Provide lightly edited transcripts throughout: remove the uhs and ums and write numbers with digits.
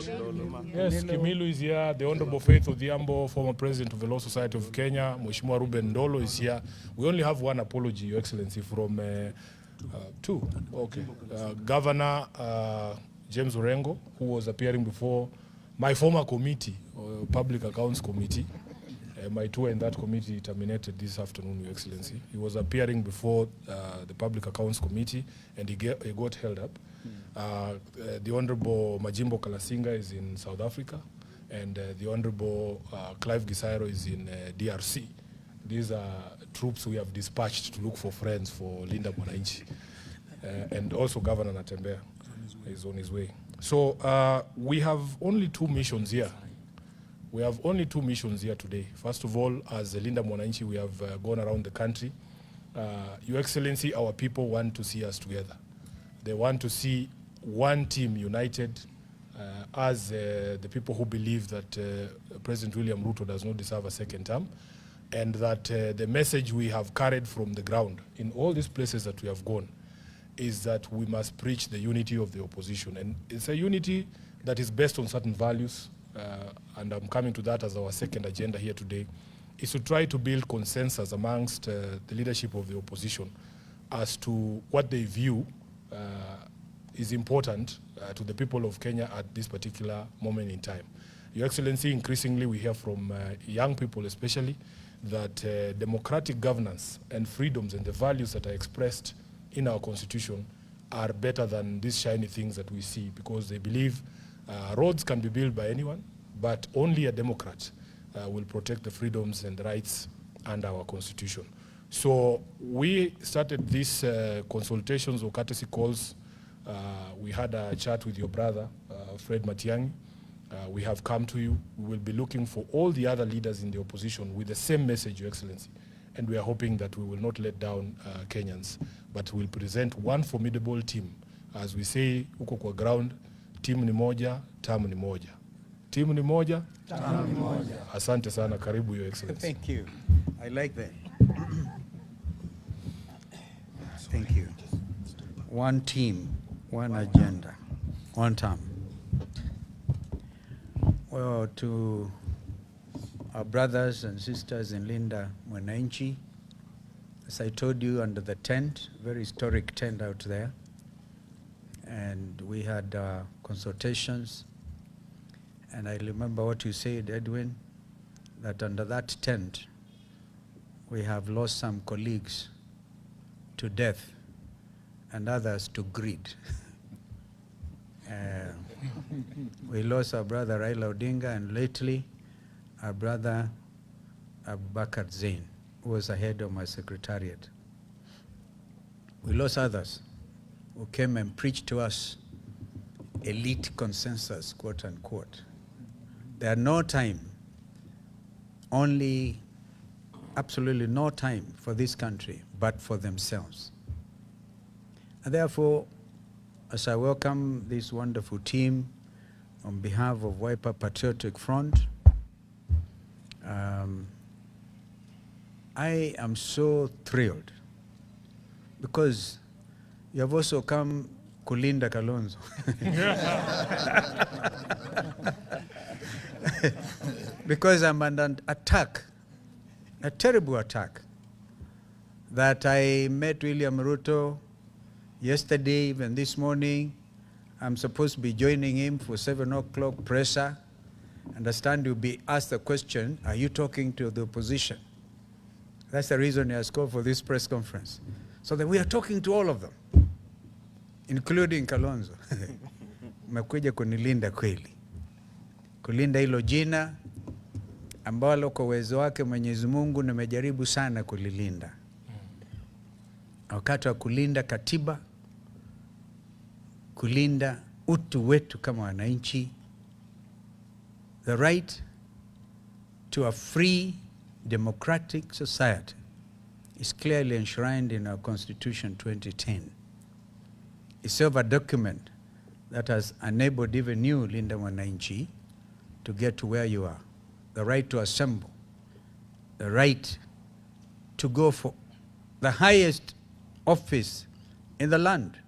Yes, Kimilu is here. The Honorable Faith Odhiambo, former president of the Law Society of Kenya. Mheshimiwa Ruben Ndolo is here. We only have one apology, Your Excellency, from two. Okay. Governor James Orengo, who was appearing before my former committee, Public Accounts Committee. My tour in that committee terminated this afternoon, Your Excellency. He was appearing before the Public Accounts Committee, and he got held up. The Honorable Majimbo Kalasinga is in South Africa, and the Honorable Clive Gisairo is in DRC. These are troops we have dispatched to look for friends for Linda Mwananchi. And also Governor Natembeya is on his way. So we have only two missions here. We have only two missions here today. First of all, as Linda Mwananchi, we have gone around the country. Your Excellency, our people want to see us together. They want to see one team united as the people who believe that President William Ruto does not deserve a second term, and that the message we have carried from the ground in all these places that we have gone is that we must preach the unity of the opposition. And it's a unity that is based on certain values, and I'm coming to that as our second agenda here today, is to try to build consensus amongst the leadership of the opposition as to what they view is important to the people of Kenya at this particular moment in time. Your Excellency, increasingly we hear from young people especially that democratic governance and freedoms and the values that are expressed in our constitution are better than these shiny things that we see, because they believe roads can be built by anyone, but only a Democrat will protect the freedoms and the rights under our constitution. So we started these consultations or courtesy calls. We had a chat with your brother, Fred Matiang'i. We have come to you. We will be looking for all the other leaders in the opposition with the same message, Your Excellency. And we are hoping that we will not let down Kenyans, but we'll present one formidable team. As we say, huko kwa ground, timu ni moja, tamu ni moja. Timu ni moja, tamu ni moja. Asante sana, karibu, Your Excellency. Thank you. I like that. Thank you. One team, one agenda, one term. Well, to our brothers and sisters in Linda Mwananchi, as I told you, under the tent, very historic tent out there, and we had consultations, and I remember what you said, Edwin, that under that tent, we have lost some colleagues to death and others to greed. We lost our brother Raila Odinga, and lately our brother Abubakar Zain, who was the head of my secretariat. We lost others who came and preached to us elite consensus, quote unquote. There are no time, only absolutely no time for this country, but for themselves. And therefore, as I welcome this wonderful team on behalf of Wiper Patriotic Front, I am so thrilled because you have also come kulinda Kalonzo. Because I'm under attack, a terrible attack, that I met William Ruto yesterday, even this morning. I'm supposed to be joining him for 7 o'clock presser. Understand you'll be asked the question, are you talking to the opposition? That's the reason he has called for this press conference. So that we are talking to all of them, including Kalonzo. Umekuja kunilinda kweli. Kulinda hilo jina ambalo kwa uwezo wake Mwenyezi Mungu nimejaribu sana kulilinda. Wakati wa kulinda katiba, kulinda utu wetu kama wananchi, the right to a free democratic society is clearly enshrined in our Constitution 2010. It's a document that has enabled even you, Linda Mwananchi, to get to where you are. The right to assemble, the right to go for the highest office in the land.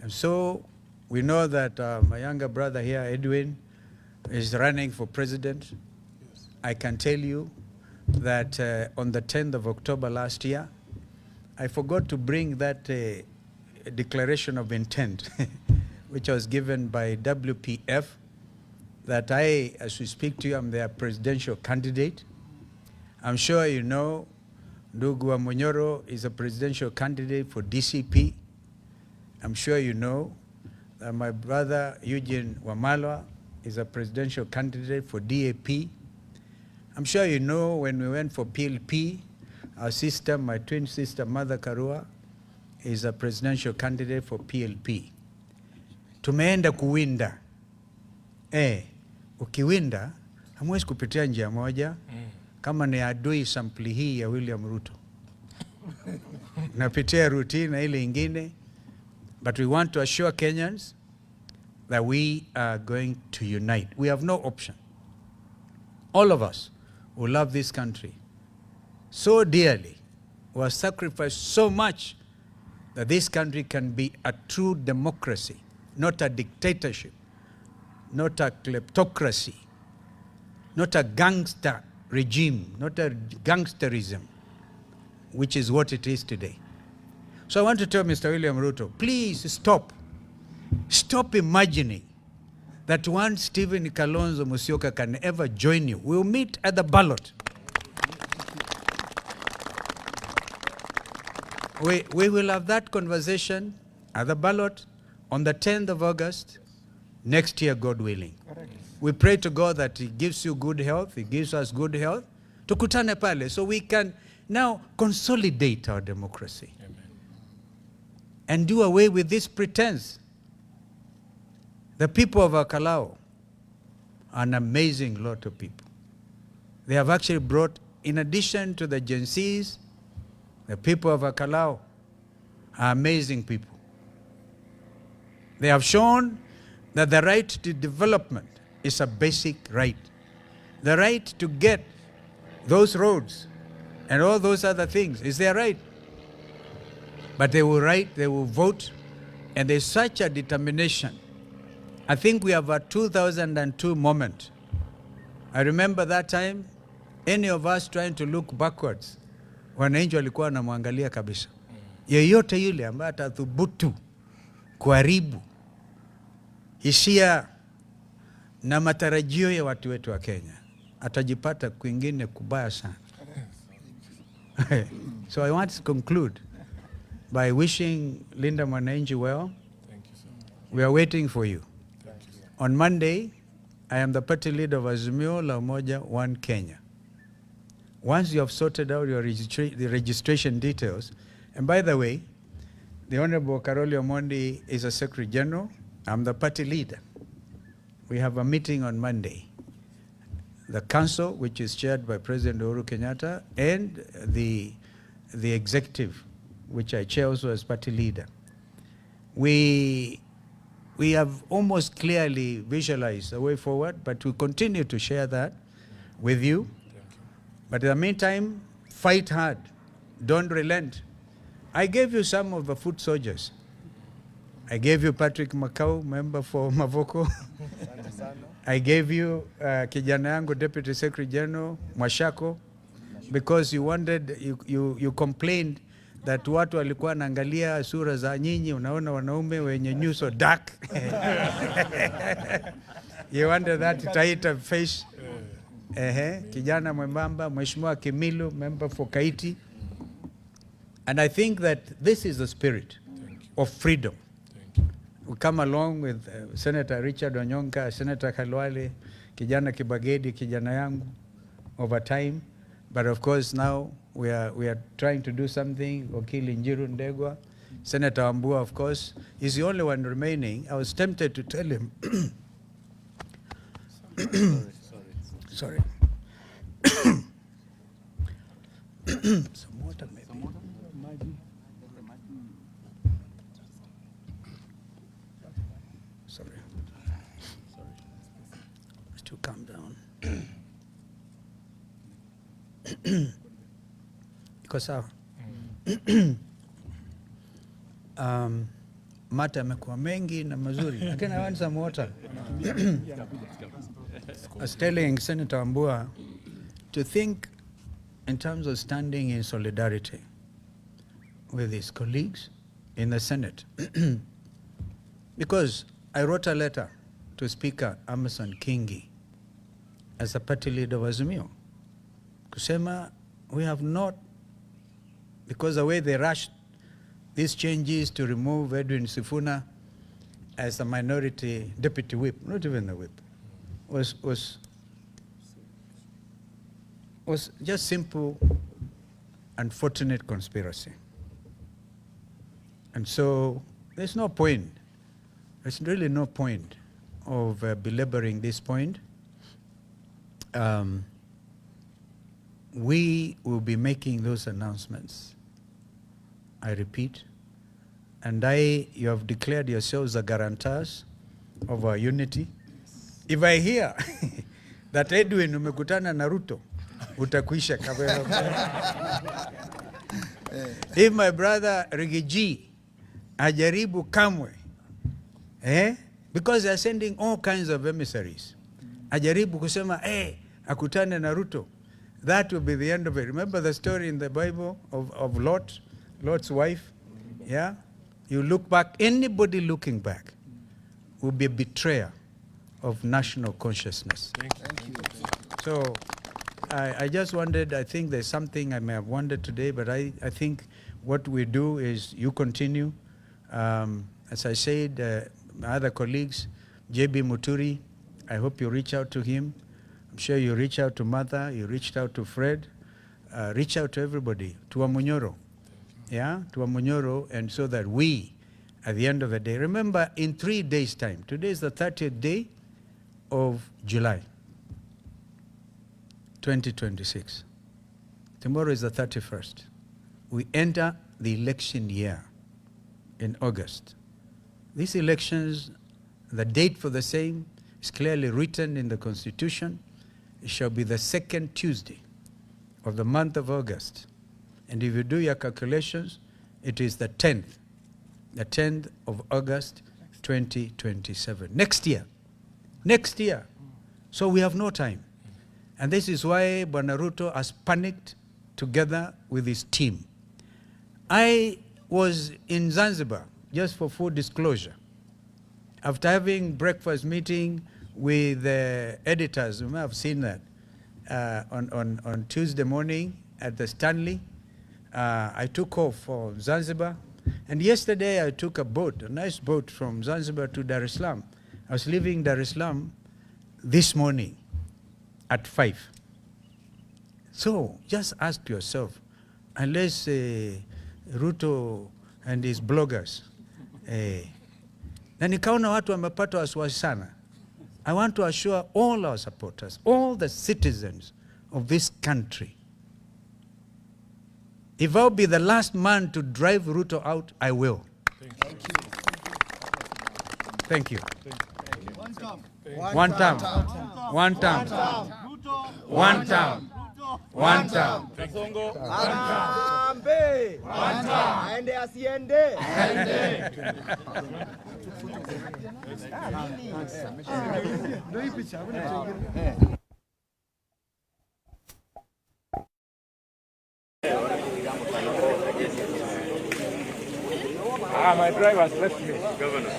And so We know that my younger brother here, Edwin, is running for president. Yes. I can tell you that on the 10th of October last year, I forgot to bring that declaration of intent, which was given by WPF, that I, as we speak to you, I'm their presidential candidate. I'm sure you know Ndugu wa Munyoro is a presidential candidate for DCP. I'm sure you know that my brother Eugene Wamalwa is a presidential candidate for DAP. I'm sure you know when we went for PLP, our sister, my twin sister, Mother Karua, is a presidential candidate for PLP. Tumeenda kuwinda. Ukiwinda, hamwezi kupitia njia moja kama ni adui sampli hii ya William Ruto. Napitia routine na ile ingine. But we want to assure Kenyans that we are going to unite. We have no option. All of us who love this country so dearly, who have sacrificed so much that this country can be a true democracy, not a dictatorship, not a kleptocracy, not a gangster regime, not a gangsterism, which is what it is today. So I want to tell Mr. William Ruto, please stop. Stop imagining that one Stephen Kalonzo Musyoka can ever join you. We'll meet at the ballot. We will have that conversation at the ballot on the 10th of August next year, God willing. Correct. We pray to God that He gives you good health. He gives us good health. Tukutane pale so we can now consolidate our democracy. Amen. And do away with this pretense. The people of Akalao are an amazing lot of people. They have actually brought, in addition to the Gen Zs, the people of Akalao are amazing people. They have shown that the right to development is a basic right. The right to get those roads and all those other things is their right. But they will write, they will vote, and there's such a determination. I think we have a 2002 moment. I remember that time, any of us trying to look backwards, wananchi walikuwa wanamwangalia kabisa. Yeyote yule ambaye atathubutu kuharibu hisia na matarajio ya watu wetu wa Kenya, atajipata kwingine kubaya sana. So I want to conclude by wishing Linda Mwananchi well. Thank you, sir. We are waiting for you. Thank you, sir. On Monday, I am the party leader of Azimio La Umoja One Kenya. Once you have sorted out your the registration details, and by the way, the Honorable Karoli Omondi is a Secretary General. I'm the party leader. We have a meeting on Monday. The council, which is chaired by President Uhuru Kenyatta, and the executive, which I chair also as party leader. We have almost clearly visualized the way forward, but we continue to share that with you. But in the meantime, fight hard. Don't relent. I gave you some of the foot soldiers. I gave you Patrick Makau, member for Mavoko. I gave you kijana yangu, Deputy Secretary General, Mwashako, because you wanted, you complained that watu walikuwa naangalia sura za nyinyi, unaona wanaume wenye nyuso dark. You wanted that tighter face. Kijana mwembamba, Mheshimiwa Kimilu, member for Kaiti. And I think that this is the spirit of freedom. We come along with Senator Richard Onyonka, Senator Khalwale, kijana Kibagedi, kijana yangu, over time. But of course now we are trying to do something. Okili Njiru Ndegwa, Senator Wambua, of course, is the only one remaining. I was tempted to tell him. Sorry. Some water maybe. Sorry. Let's to calm down. Iko sawa? mata yamekuwa mengi na mazuri, lakini I want some water. I was telling Senator Wambua to think in terms of standing in solidarity with his colleagues in the Senate. Because I wrote a letter to Speaker Amason Kingi as a party leader of Azimio, kusema we have not, because the way they rushed these changes to remove Edwin Sifuna as a minority deputy whip, not even the whip, was just simple, unfortunate conspiracy. And so there's no point, there's really no point of belaboring this point. We will be making those announcements, I repeat, and you have declared yourselves the guarantors of our unity. If I hear that Edwin umekutana na Ruto, utakuisha kabisa. If my brother Rigiji ajaribu kamwe, because they are sending all kinds of emissaries, ajaribu kusema, akutane na Ruto, that will be the end of it. Remember the story in the Bible of Lot's wife? Yeah? You look back, anybody looking back will be a betrayer of national consciousness. Thank you. So I just wondered, I think there's something I may have wondered today, but I think what we do is you continue. As I said, my other colleagues, JB Muturi, I hope you reach out to him. I'm sure you reach out to Martha, you reached out to Fred, reach out to everybody, to Amunyoro. Yeah, to Amunyoro, and so that we, at the end of the day, remember in 3 days' time, today is the 30th day of July, 2026. Tomorrow is the 31st. We enter the election year in August. These elections, the date for the same is clearly written in the Constitution. It shall be the second Tuesday of the month of August. And if you do your calculations, it is the 10th of August, 2027. Next year. So we have no time. And this is why Bwana Ruto has panicked together with his team. I was in Zanzibar, just for full disclosure, after having breakfast meeting with the editors. You may have seen that on Tuesday morning at the Stanley. I took off for Zanzibar, and yesterday I took a boat, a nice boat from Zanzibar to Dar es Salaam. I was leaving Dar es Salaam this morning at 5. So just ask yourself, unless Ruto and his bloggers, na nikaona watu wamepata wasiwasi sana. I want to assure all our supporters, all the citizens of this country, if I'll be the last man to drive Ruto out, I will. Thank you. One term. Aende asiende. My driver has left me. Governor.